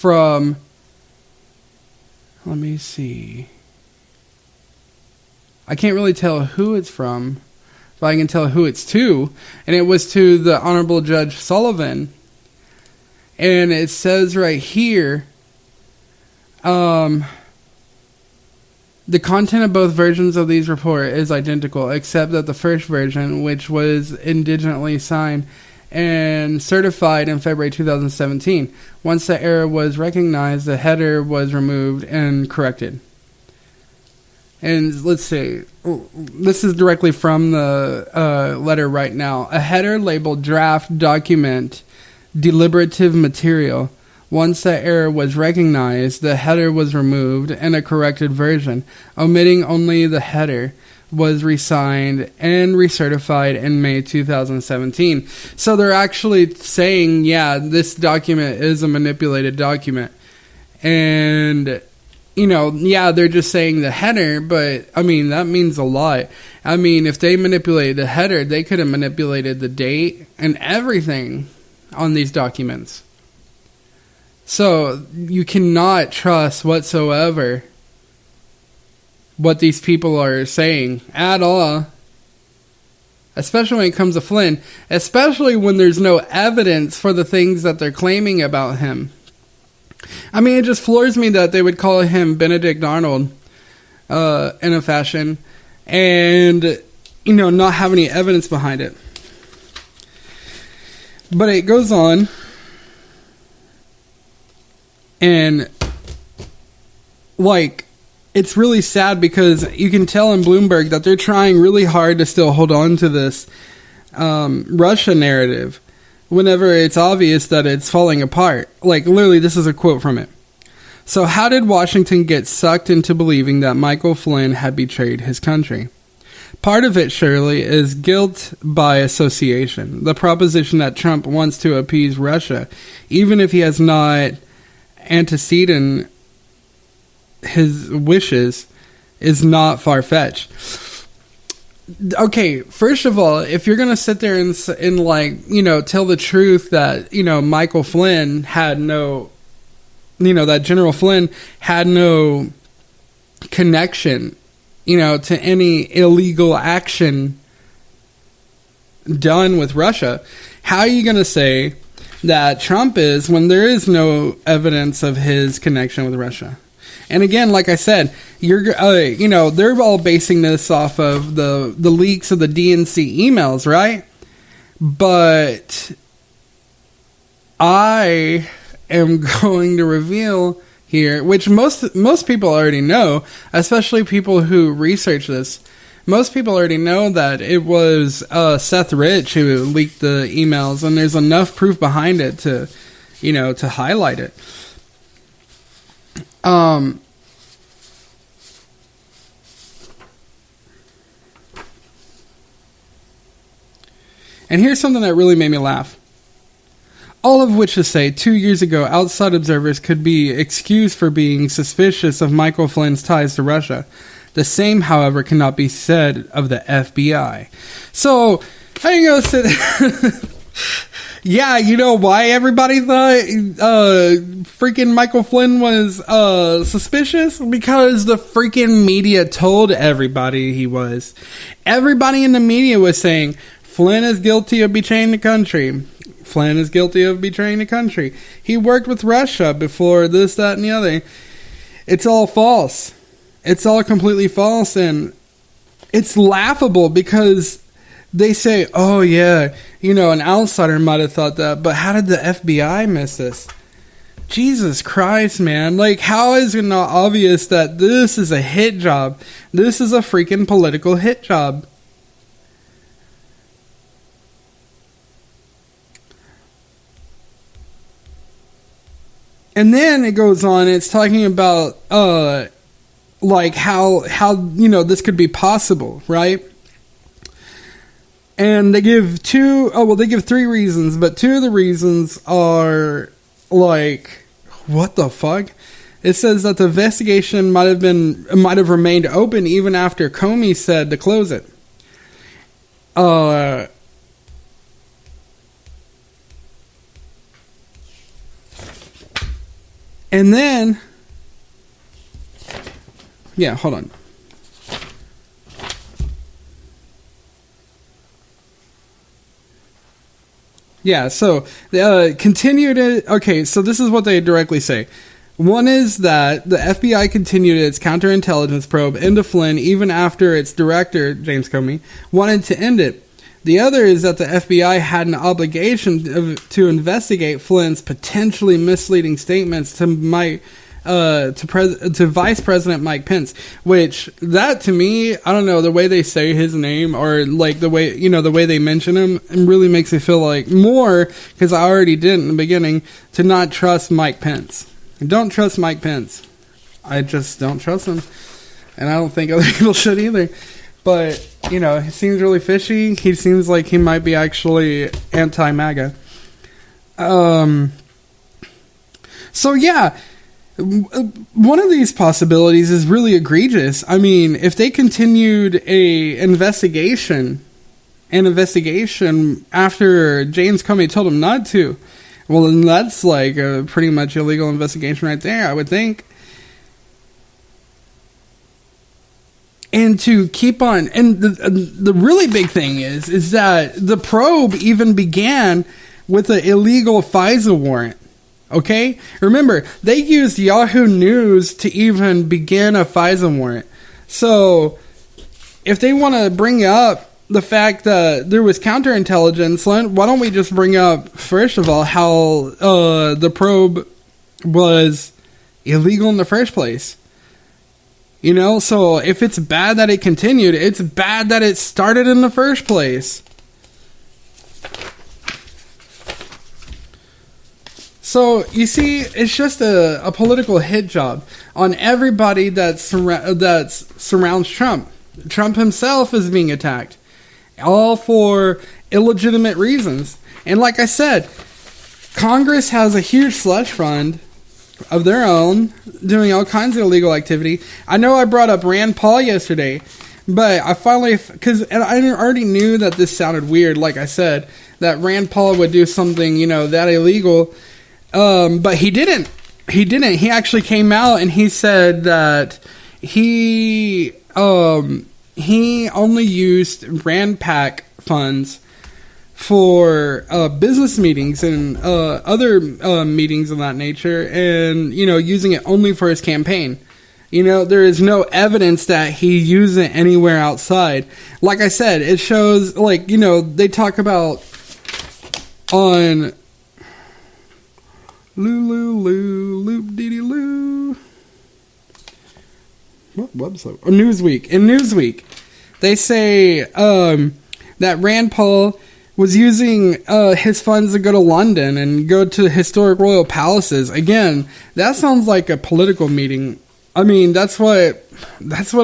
from, let me see. I can't really tell who it's from, but I can tell who it's to. And it was to the Honorable Judge Sullivan. And it says right here, the content of both versions of these report is identical, except that the first version, which was indigently signed and certified in February 2017. Once the error was recognized, the header was removed and corrected. And let's see, this is directly from the letter right now. A header labeled draft document deliberative material. Once the error was recognized, the header was removed and a corrected version, omitting only the header, was re-signed and recertified in May 2017. So they're actually saying, yeah, this document is a manipulated document. And, you know, yeah, they're just saying the header, but, I mean, that means a lot. I mean, if they manipulated the header, they could have manipulated the date and everything on these documents. So you cannot trust whatsoever what these people are saying at all. Especially when it comes to Flynn. Especially when there's no evidence for the things that they're claiming about him. I mean, it just floors me that they would call him Benedict Arnold in a fashion. And, you know, not have any evidence behind it. But it goes on. And, like, it's really sad because you can tell in Bloomberg that they're trying really hard to still hold on to this Russia narrative whenever it's obvious that it's falling apart. Like, literally, this is a quote from it. So, how did Washington get sucked into believing that Michael Flynn had betrayed his country? Part of it, surely, is guilt by association. The proposition that Trump wants to appease Russia, even if he has not antecedent his wishes, is not far-fetched. Okay, first of all, if you're gonna sit there and like, you know, tell the truth that, you know, Michael Flynn had no, you know, that General Flynn had no connection, you know, to any illegal action done with Russia, how are you gonna say that Trump is when there is no evidence of his connection with Russia? And again, like I said, you know, they're all basing this off of the leaks of the DNC emails, right? But I am going to reveal here, which most people already know, especially people who research this. Most people already know that it was Seth Rich who leaked the emails, and there's enough proof behind it to, you know, to highlight it. And here's something that really made me laugh. All of which to say, 2 years ago, outside observers could be excused for being suspicious of Michael Flynn's ties to Russia. The same, however, cannot be said of the FBI. So, how you gonna sit? Yeah, you know why everybody thought freaking Michael Flynn was suspicious? Because the freaking media told everybody he was. Everybody in the media was saying, Flynn is guilty of betraying the country. Flynn is guilty of betraying the country. He worked with Russia before this, that, and the other. It's all false. It's all completely false, and it's laughable because they say, oh yeah, you know, an outsider might have thought that, but how did the FBI miss this? Jesus Christ, man. Like, how is it not obvious that this is a hit job? This is a freaking political hit job. And then it goes on, it's talking about, like, how, you know, this could be possible, right? And they give they give 3 reasons, but 2 of the reasons are, like, what the fuck? It says that the investigation might have remained open even after Comey said to close it. And then, yeah, hold on. Yeah, so continued it. Okay, so this is what they directly say. One is that the FBI continued its counterintelligence probe into Flynn even after its director, James Comey, wanted to end it. The other is that the FBI had an obligation to investigate Flynn's potentially misleading statements to Vice President Mike Pence, which that to me, I don't know, the way they say his name or like the way, the way they mention him really makes me feel like more, because I already did in the beginning, to not trust Mike Pence. Don't trust Mike Pence. I just don't trust him. And I don't think other people should either. But, he seems really fishy. He seems like he might be actually anti-MAGA. So, yeah. One of these possibilities is really egregious. I mean, if they continued an investigation after James Comey told them not to, well, then that's like a pretty much illegal investigation right there, I would think. And to keep on, and the really big thing is that the probe even began with an illegal FISA warrant. Okay? Remember, they used Yahoo News to even begin a FISA warrant. So, if they want to bring up the fact that there was counterintelligence, why don't we just bring up, first of all, how the probe was illegal in the first place? So if it's bad that it continued, it's bad that it started in the first place. So, you see, it's just a political hit job on everybody that surrounds Trump. Trump himself is being attacked. All for illegitimate reasons. And like I said, Congress has a huge slush fund of their own, doing all kinds of illegal activity. I know I brought up Rand Paul yesterday, but I finally, because I already knew that this sounded weird, like I said, that Rand Paul would do something, that illegal, but he didn't. He actually came out and he said that he only used Rand PAC funds for business meetings and other meetings of that nature, and using it only for his campaign. There is no evidence that he used it anywhere outside. Like I said, it shows, they talk about on loop-dee-dee-loo. What website? Oh, Newsweek. In Newsweek, they say that Rand Paul was using his funds to go to London and go to historic royal palaces. Again, that sounds like a political meeting. I mean, that's what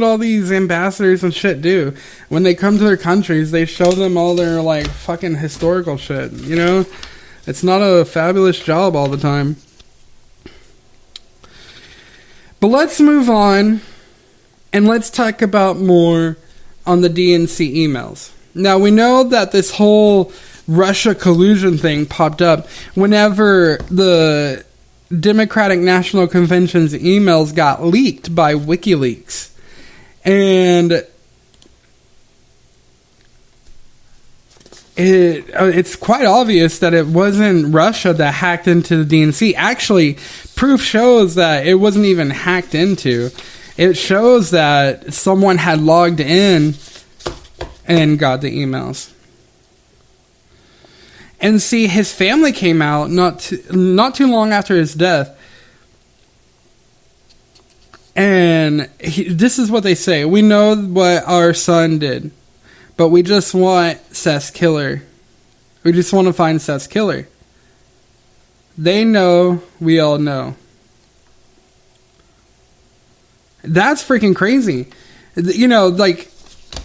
all these ambassadors and shit do. When they come to their countries, they show them all their, fucking historical shit, It's not a fabulous job all the time. But let's move on, and let's talk about more on the DNC emails. Now, we know that this whole Russia collusion thing popped up whenever the Democratic National Convention's emails got leaked by WikiLeaks. And it's quite obvious that it wasn't Russia that hacked into the DNC. Actually, proof shows that it wasn't even hacked into. It shows that someone had logged in and got the emails. And see, his family came out not too long after his death. And this is what they say. We know what our son did, but we just want Seth's killer. We just want to find Seth's killer. They know, we all know. That's freaking crazy.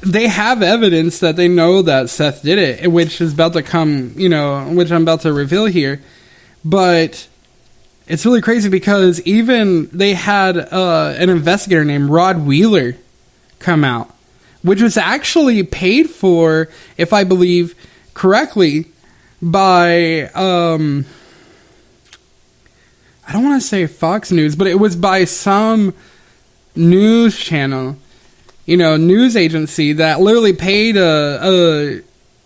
They have evidence that they know that Seth did it, which is about to come, which I'm about to reveal here. But it's really crazy because even they had an investigator named Rod Wheeler come out, which was actually paid for, if I believe correctly, by I don't want to say Fox News, but it was by some news channel, news agency that literally paid an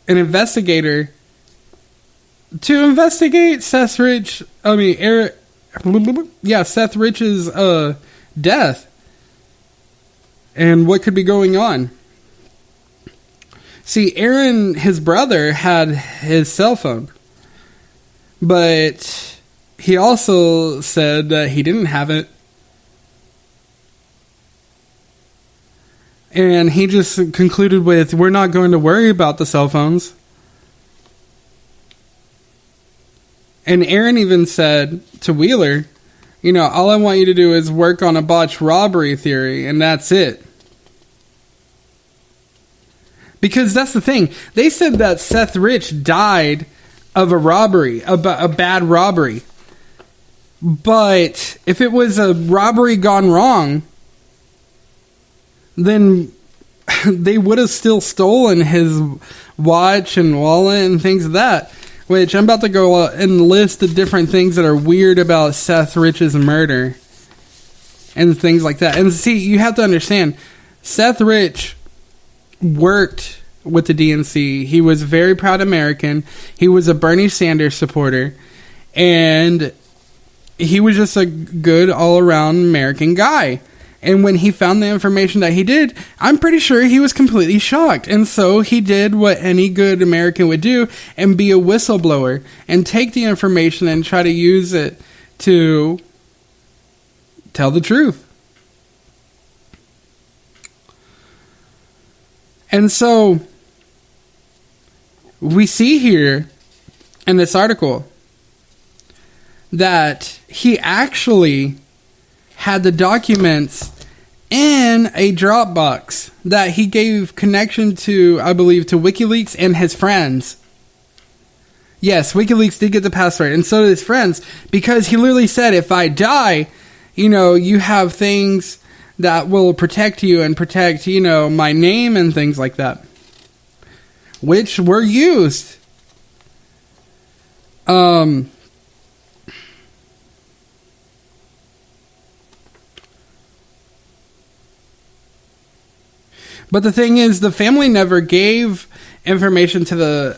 investigator to investigate Seth Rich's death and what could be going on. See, Aaron, his brother, had his cell phone, but he also said that he didn't have it. And he just concluded with, we're not going to worry about the cell phones. And Aaron even said to Wheeler, all I want you to do is work on a botched robbery theory, and that's it. Because that's the thing. They said that Seth Rich died of a robbery, a bad robbery. But if it was a robbery gone wrong, then they would have still stolen his watch and wallet and things of that. Which I'm about to go and list the different things that are weird about Seth Rich's murder. And things like that. And see, you have to understand, Seth Rich worked with the DNC. He was a very proud American. He was a Bernie Sanders supporter. And he was just a good all-around American guy. And when he found the information that he did, I'm pretty sure he was completely shocked. And so he did what any good American would do and be a whistleblower and take the information and try to use it to tell the truth. And so we see here in this article that he actually had the documents in a Dropbox that he gave connection to, I believe, to WikiLeaks and his friends. Yes, WikiLeaks did get the password, and so did his friends, because he literally said, if I die, you have things that will protect you and protect, my name and things like that. Which were used. But the thing is, the family never gave information to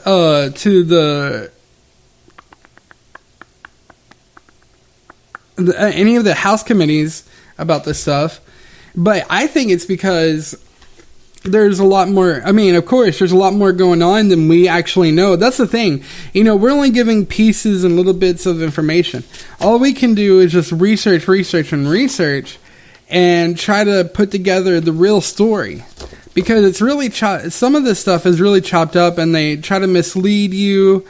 any of the House committees about this stuff. But I think it's because there's a lot more. I mean, of course, there's a lot more going on than we actually know. That's the thing. We're only giving pieces and little bits of information. All we can do is just research, and try to put together the real story. Because it's really some of this stuff is really chopped up, and they try to mislead you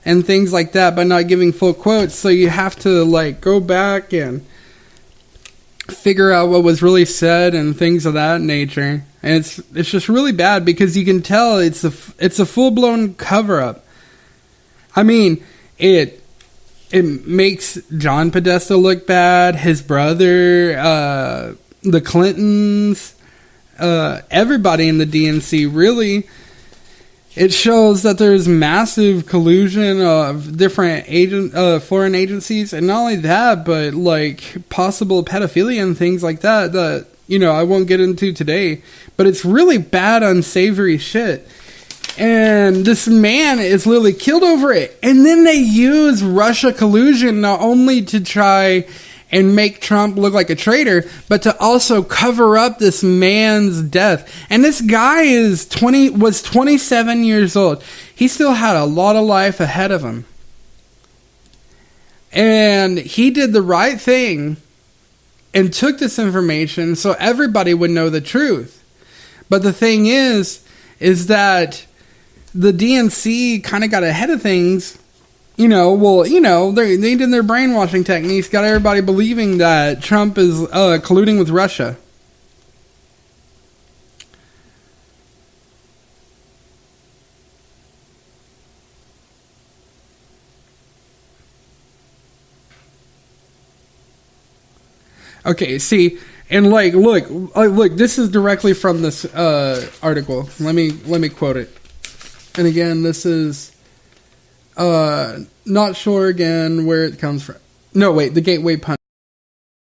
and things like that by not giving full quotes. So you have to go back and figure out what was really said and things of that nature. And it's just really bad because you can tell it's a full-blown cover-up. I mean, it makes John Podesta look bad, his brother, the Clintons, everybody in the DNC. Really, it shows that there's massive collusion of different foreign agencies, and not only that, but possible pedophilia and things like that I won't get into today. But it's really bad, unsavory shit. And this man is literally killed over it. And then they use Russia collusion not only to try and make Trump look like a traitor, but to also cover up this man's death. And this guy was 27 years old. He still had a lot of life ahead of him. And he did the right thing and took this information so everybody would know the truth. But the thing is that the DNC kind of got ahead of things. They did their brainwashing techniques, got everybody believing that Trump is colluding with Russia. Okay, see, and look, this is directly from this article. Let me quote it. And again, this is not sure again where it comes from. No, wait, the gateway punch.